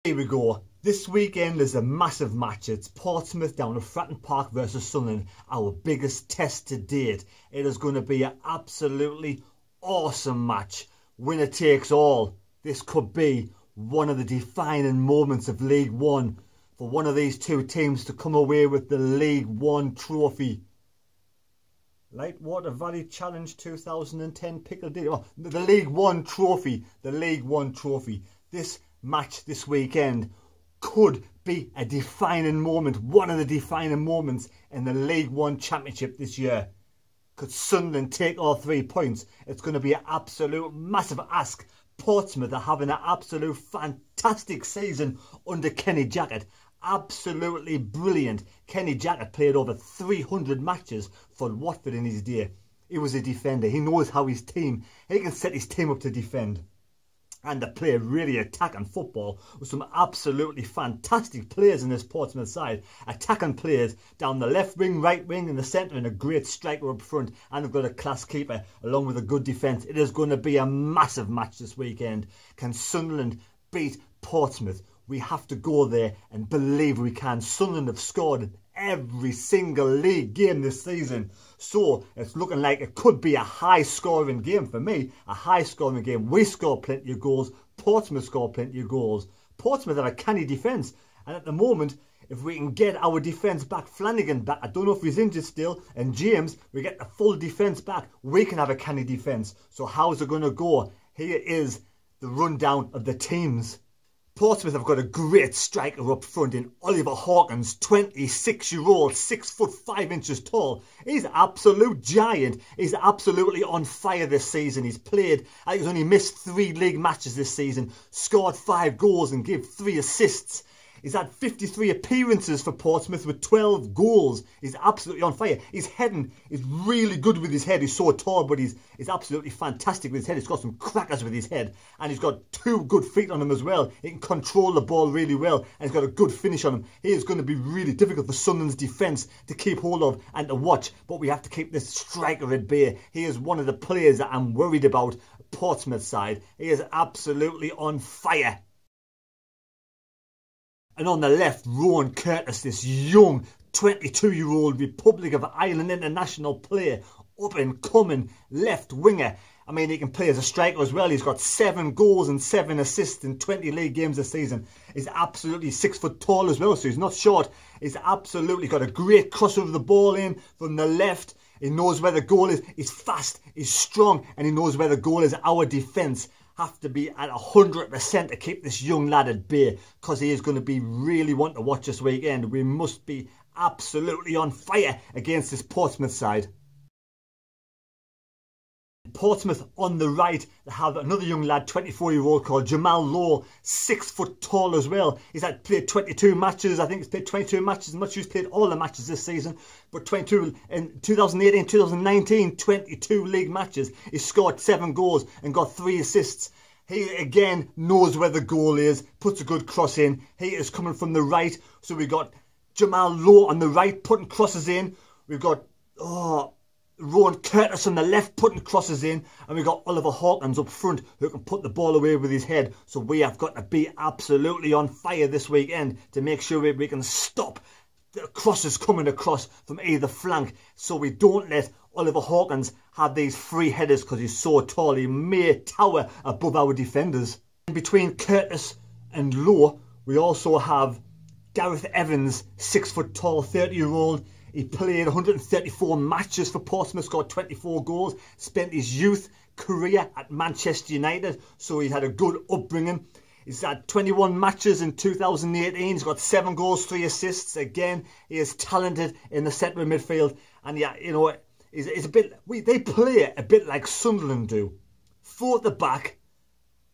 Here we go. This weekend is a massive match. It's Portsmouth down at Fratton Park versus Sunderland, our biggest test to date. It is going to be an absolutely awesome match. Winner takes all. This could be one of the defining moments of League One for one of these two teams to come away with the League One trophy. Lightwater Valley Challenge 2010 Piccadilly. Oh, the League One trophy. The League One trophy. This match this weekend could be a defining moment, one of the defining moments in the League One Championship this year. Could Sunderland take all 3 points? It's going to be an absolute massive ask. Portsmouth are having an absolute fantastic season under Kenny Jackett. Absolutely brilliant. Kenny Jackett played over 300 matches for Watford in his day. He was a defender. He knows how he can set his team up to defend and to play really attacking football with some absolutely fantastic players in this Portsmouth side. Attacking players down the left wing, right wing, in the centre, and a great striker up front. And they've got a class keeper along with a good defence. It is going to be a massive match this weekend. Can Sunderland beat Portsmouth? We have to go there and believe we can. Sunderland have scored in every single league game this season. So it's looking like it could be a high scoring game for me. A high scoring game. We score plenty of goals. Portsmouth score plenty of goals. Portsmouth have a canny defence. And at the moment, if we can get our defence back, Flanagan back, I don't know if he's injured still, and James, we get the full defence back, we can have a canny defence. So how's it going to go? Here is the rundown of the teams. Portsmouth have got a great striker up front in Oliver Hawkins, 26-year-old, 6'5" tall. He's an absolute giant. He's absolutely on fire this season. He's played, I think he's only missed 3 league matches this season, scored 5 goals and gave 3 assists. He's had 53 appearances for Portsmouth with 12 goals. He's absolutely on fire. His heading is really good with his head. He's so tall, but he's absolutely fantastic with his head. He's got some crackers with his head. And he's got 2 good feet on him as well. He can control the ball really well. And he's got a good finish on him. He is going to be really difficult for Sunderland's defence to keep hold of and to watch. But we have to keep this striker at bay. He is one of the players that I'm worried about, Portsmouth side. He is absolutely on fire. And on the left, Rowan Curtis, this young 22-year-old Republic of Ireland international player, up and coming left winger. I mean, he can play as a striker as well. He's got 7 goals and 7 assists in 20 league games this season. He's absolutely 6 foot tall as well, so he's not short. He's absolutely got a great crosser of the ball in from the left. He knows where the goal is. He's fast, he's strong, and he knows where the goal is. Our defence have to be at 100% to keep this young lad at bay, because he is going to be really one to watch this weekend. We must be absolutely on fire against this Portsmouth side. Portsmouth on the right, they have another young lad, 24-year-old, called Jamal Lowe, 6 foot tall as well. He's played 22 matches. I think he's played 22 matches. I'm not sure he's played all the matches this season, but 22 in 2018, 2019, 22 league matches. He scored 7 goals and got 3 assists. He again knows where the goal is, puts a good cross in. He is coming from the right, so we've got Jamal Lowe on the right putting crosses in. We've got Rowan Curtis on the left putting crosses in, and we've got Oliver Hawkins up front who can put the ball away with his head. So we have got to be absolutely on fire this weekend to make sure we can stop the crosses coming across from either flank, so we don't let Oliver Hawkins have these free headers, because he's so tall. He may tower above our defenders. In between Curtis and Lowe, we also have Gareth Evans, 6 foot tall, 30-year-old. He played 134 matches for Portsmouth, scored 24 goals, spent his youth career at Manchester United, so he had a good upbringing. He's had 21 matches in 2018, he's got 7 goals, 3 assists. Again, he is talented in the centre of midfield, and yeah, you know, he's a bit, they play a bit like Sunderland do. 4 at the back,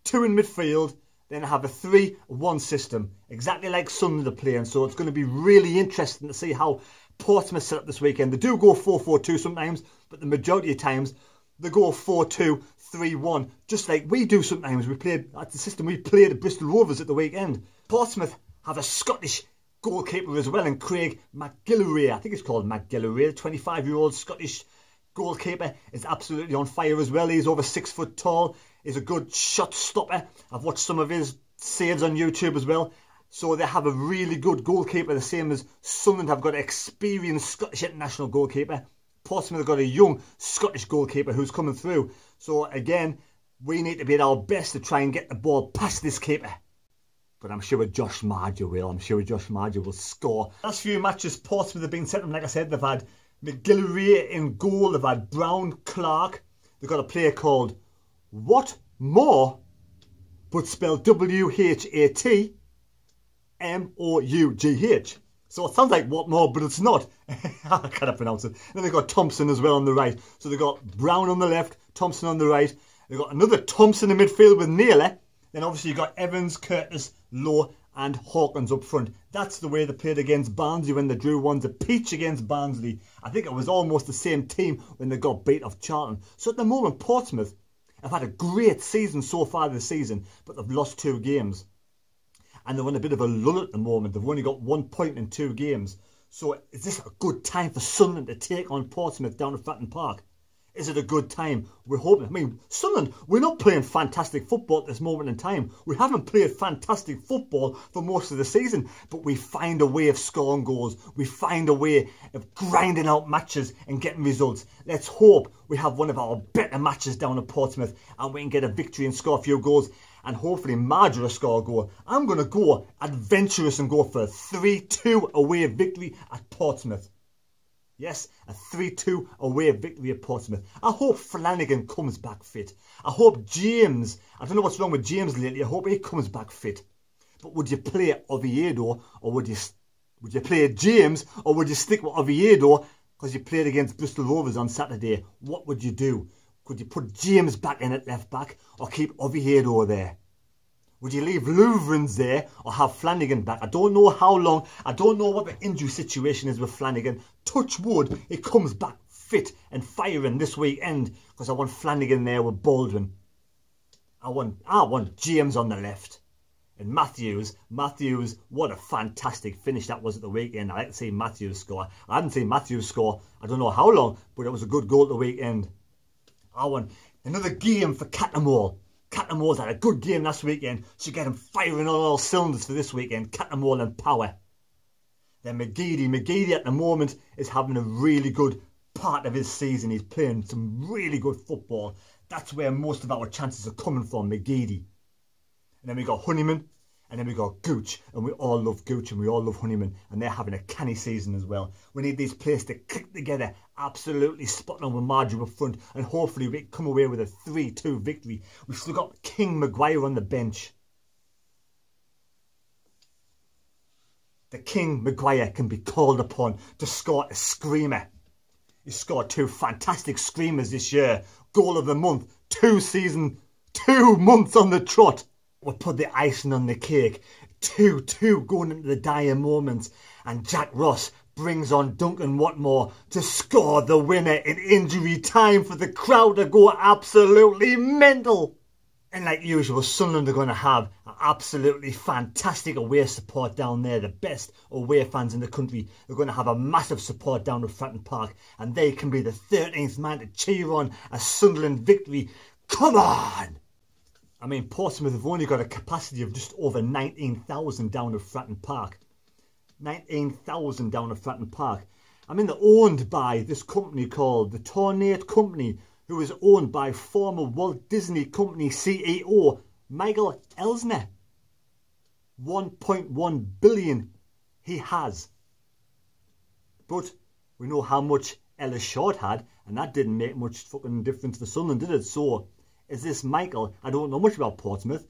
2 in midfield, then have a 3-1 system, exactly like Sunderland are playing. So it's going to be really interesting to see how Portsmouth set up this weekend. They do go 4-4-2 sometimes, but the majority of times they go 4-2-3-1, just like we do sometimes. That's the system we played at Bristol Rovers at the weekend. Portsmouth have a Scottish goalkeeper as well, and Craig McGillivray, I think it's called McGillivray, the 25-year-old Scottish goalkeeper, is absolutely on fire as well. He's over 6 foot tall. He's a good shot stopper. I've watched some of his saves on YouTube as well. So they have a really good goalkeeper, the same as Sunderland have got an experienced Scottish international goalkeeper. Portsmouth have got a young Scottish goalkeeper who's coming through. So again, we need to be at our best to try and get the ball past this keeper. But I'm sure Josh Marger will. I'm sure Josh Marger will score. Last few matches, Portsmouth have been sent, like I said, they've had McGillivray in goal. They've had Brown, Clark. They've got a player called What More, but spelled WHATMOUGH. So it sounds like What More, but it's not. I can't pronounce it. Then they've got Thompson as well on the right. So they've got Brown on the left, Thompson on the right. They've got another Thompson in midfield with Naylor. Then obviously you've got Evans, Curtis, Lowe and Hawkins up front. That's the way they played against Barnsley when they drew 1-1 against Barnsley. I think it was almost the same team when they got beat off Charlton. So at the moment, Portsmouth have had a great season so far this season, but they've lost 2 games. And they're in a bit of a lull at the moment. They've only got 1 point in 2 games. So is this a good time for Sunderland to take on Portsmouth down at Fratton Park? Is it a good time? We're hoping. I mean, Sunderland, we're not playing fantastic football at this moment in time. We haven't played fantastic football for most of the season, but we find a way of scoring goals. We find a way of grinding out matches and getting results. Let's hope we have one of our better matches down at Portsmouth and we can get a victory and score a few goals. And hopefully Marger will score a goal. I'm going to go adventurous and go for a 3-2 away victory at Portsmouth. Yes, a 3-2 away victory at Portsmouth. I hope Flanagan comes back fit. I hope James, I don't know what's wrong with James lately, I hope he comes back fit. But would you play Oviedo or would you play James or would you stick with Oviedo because you played against Bristol Rovers on Saturday? What would you do? Could you put James back in at left back or keep Oviedo there? Would you leave Louvrens there or have Flanagan back? I don't know how long. I don't know what the injury situation is with Flanagan. Touch wood, he comes back fit and firing this weekend because I want Flanagan there with Baldwin. I want James on the left. And Matthews, what a fantastic finish that was at the weekend. I like to see Matthews score. I haven't seen Matthews score, I don't know how long, but it was a good goal at the weekend. I want another game for Cattermole. Cattermole's had a good game last weekend. Should get him firing on all cylinders for this weekend. Cattermole and power. Then McGeady at the moment is having a really good part of his season. He's playing some really good football. That's where most of our chances are coming from, McGeady. And then we got Honeyman. And then we got Gooch. And we all love Gooch and we all love Honeyman. And they're having a canny season as well. We need these players to click together. Absolutely spot on with Marjorie up front. And hopefully we come away with a 3-2 victory. We've still got King Maguire on the bench. The King Maguire can be called upon to score a screamer. He scored 2 fantastic screamers this year. Goal of the month. 2 months on the trot. We'll put the icing on the cake. 2-2 going into the dire moments. And Jack Ross brings on Duncan Watmore to score the winner in injury time for the crowd to go absolutely mental. And like usual, Sunderland are going to have an absolutely fantastic away support down there. The best away fans in the country. They're going to have a massive support down at Fratton Park. And they can be the 13th man to cheer on a Sunderland victory. Come on! I mean, Portsmouth have only got a capacity of just over 19,000 down at Fratton Park. 19,000 down at Fratton Park. I mean, they're owned by this company called the Tornate Company, who is owned by former Walt Disney Company CEO Michael Eisner. 1.1 billion he has. But we know how much Ellis Short had, and that didn't make much fucking difference for Sunderland, did it? So, is this Michael? I don't know much about Portsmouth.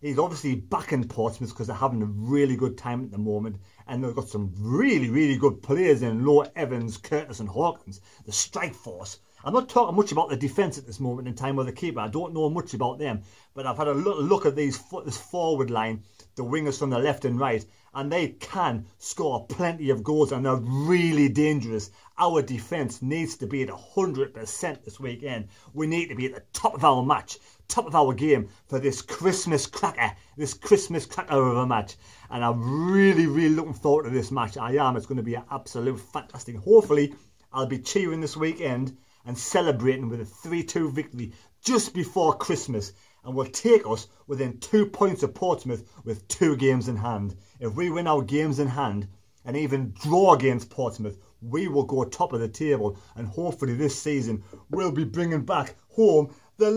He's obviously backing Portsmouth because they're having a really good time at the moment. And they've got some really, really good players in Lowe, Evans, Curtis and Hawkins. The strike force. I'm not talking much about the defence at this moment in time or the keeper. I don't know much about them. But I've had a little look at this forward line, the wingers from the left and right, and they can score plenty of goals and they're really dangerous. Our defence needs to be at 100% this weekend. We need to be at the top of our match, top of our game for this Christmas cracker of a match. And I'm really, really looking forward to this match. I am. It's going to be an absolute fantastic. Hopefully, I'll be cheering this weekend and celebrating with a 3-2 victory just before Christmas. and will take us within 2 points of Portsmouth with 2 games in hand. If we win our games in hand and even draw against Portsmouth, we will go top of the table, and hopefully this season we'll be bringing back home the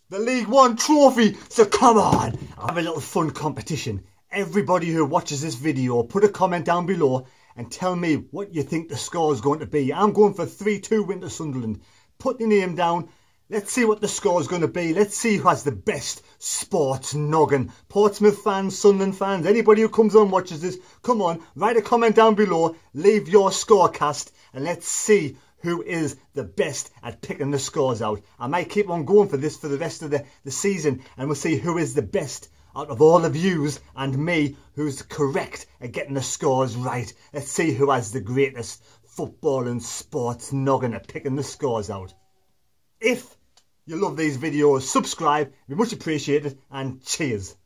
the League One trophy. So come on, have a little fun competition. Everybody who watches this video, put a comment down below and tell me what you think the score is going to be. I'm going for 3-2 win to Sunderland. Put your name down. Let's see what the score is going to be. Let's see who has the best sports noggin. Portsmouth fans, Sunderland fans, anybody who comes on and watches this, come on, write a comment down below, leave your scorecast, and let's see who is the best at picking the scores out. I might keep on going for this for the rest of the season, and we'll see who is the best out of all of yous and me, who's correct at getting the scores right. Let's see who has the greatest football and sports noggin at picking the scores out. If you love these videos, subscribe, it'd be much appreciated, and cheers.